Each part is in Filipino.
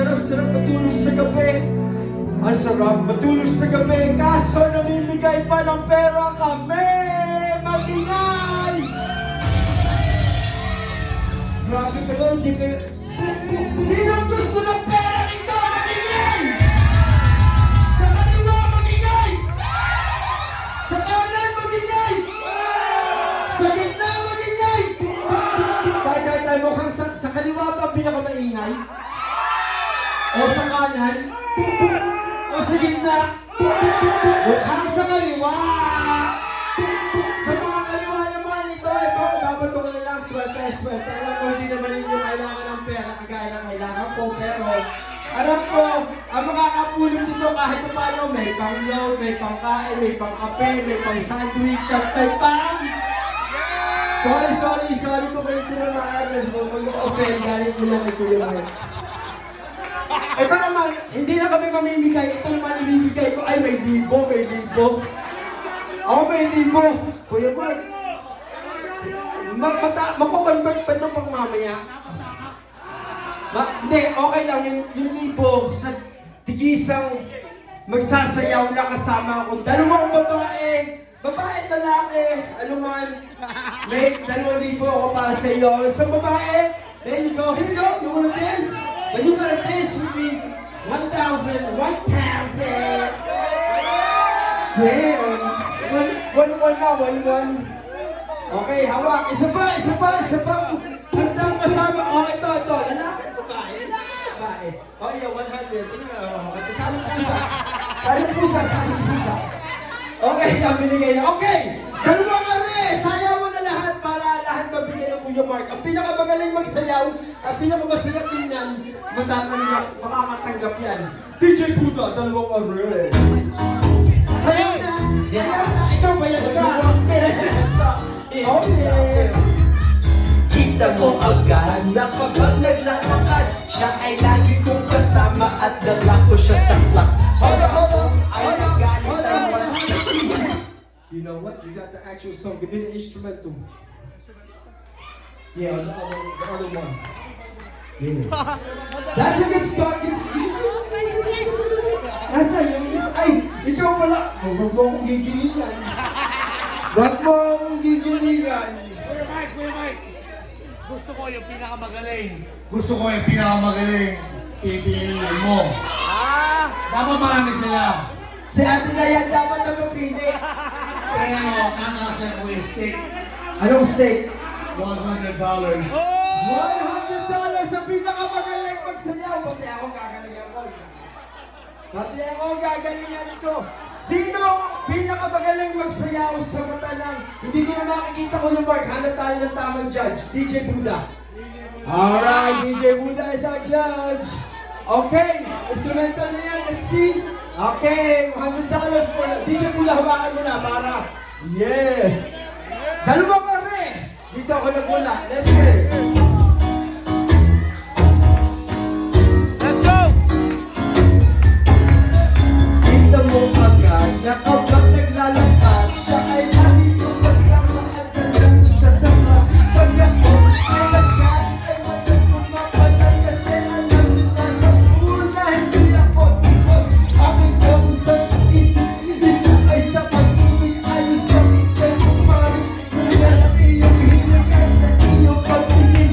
sarap matulog sa gabi. Ang sarap matulog sa gabi, kaso namimigay pa ng pera kami. Magingay! Grabe kayo, hindi kayo... Sinong gusto ng pera ito? Magingay! Sa kaliwa, magingay! Sa kanan, magingay! Sa gitna, magingay! Tayo, mukhang sa kaliwa pa ang pinakamaingay? O sa kanan? O sa gitna? Mukhang sa kaliwa! Sa mga kaliwa naman, ito, babato ko na lang, swerte. Alam ko, hindi naman ninyo kailangan ng pera, kagaya ng kailangan ko, pero alam ko, ang makakapulong dito kahit paano, may pang-load, may pang-kain, may pang-kape, may pang-sandwich, at may pang... Sorry po kayo tinamaan. Okay, galing ko lang kay Kuya Mark. Ito naman, hindi na kami mamimigay. Ito naman ibibigay ko. Ay, may libo. Ako may libo. Kuya Mark, makukonvert pa ito pang mamaya. Hindi, okay lang. Yung libo sa tigisang magsasayaw na kasama ako. Dalawang babae. Babae, lalaki, ano man, may 2,000 ako para sa iyo. Sa babae, there you go, here you go, you wanna dance? But you gotta dance with me. 1,000. Damn. One. Okay, hawak. Isa pa. Handang kasama. Oh, ito. Lalaki, babae. Oh, yeah, 100. Saling pusa. Okay, ang binigay na. Okay! Dalawang are! Sayaw mo na lahat para lahat mabigay ng Kuya Mark. Ang pinakamagaling magsayaw at pinakamasarap tingnan, makakatanggap yan. DJ Buddha, dalawang are! Sayaw na! Ikaw ba yan ka? Okay! Kita mo agad na kapag naglalakad, siya ay lagi kong kasama at dala ko siya sa plak. Ay nagalit naman. You know what? You got the actual song. Give me the instrumental. Yeah, the other one. Yeah. That's a good start. Nasa yung ay, ikaw pala. Huwag mo akong gigilingan. Huwag mo akong gigilingan. Kuya Mike. Gusto ko yung pinakamagaling. Pipiliin mo. Dapat marami sila. Si Ate Dayan dapat na mapili. Pero, kakasal ko yung steak. Anong steak? $100. $100 ang pinakamagaling magsayaw. Pati ako gagalingan ko. Sino pinakamagaling magsayaw sa mata ng hindi ko na makikita ko yung Mark. Hanap tayo ng tamang judge. DJ Buddha. Alright, DJ Buddha is our judge. Okay, instrumental na yan. Let's see. Okay, $100 for DJ Buddha. Hawakan mo na para. Yes. Dalawang are. Dito ako nagmula. Let's get it. Na kapag naglalakad, siya ay lagi kong kasama at dalang ko siya sa mga pag ako ay nagkalit ay matagpumapalag kasi alam nyo na sa una hindi ako tipag aking kausap isip ay sa pag-ibig ayos kami kayo maring kung lang iyong hinagan sa iyong pagtingin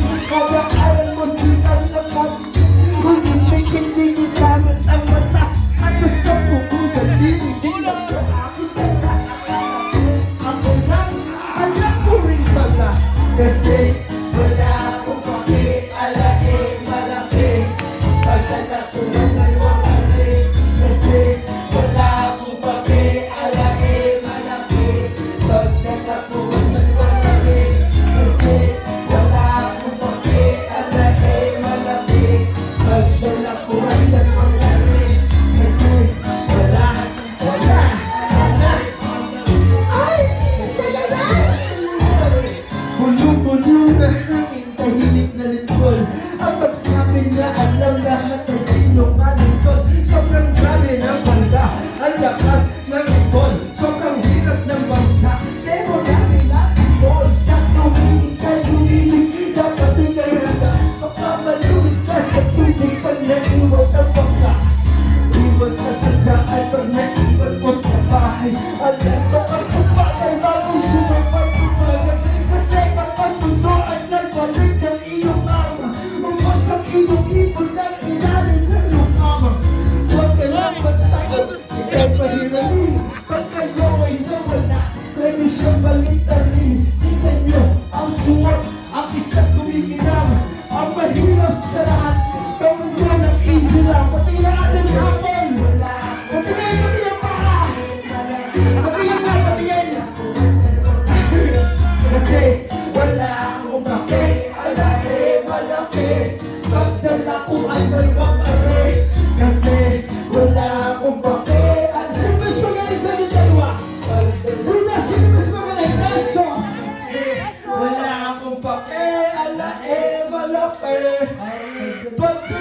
Pag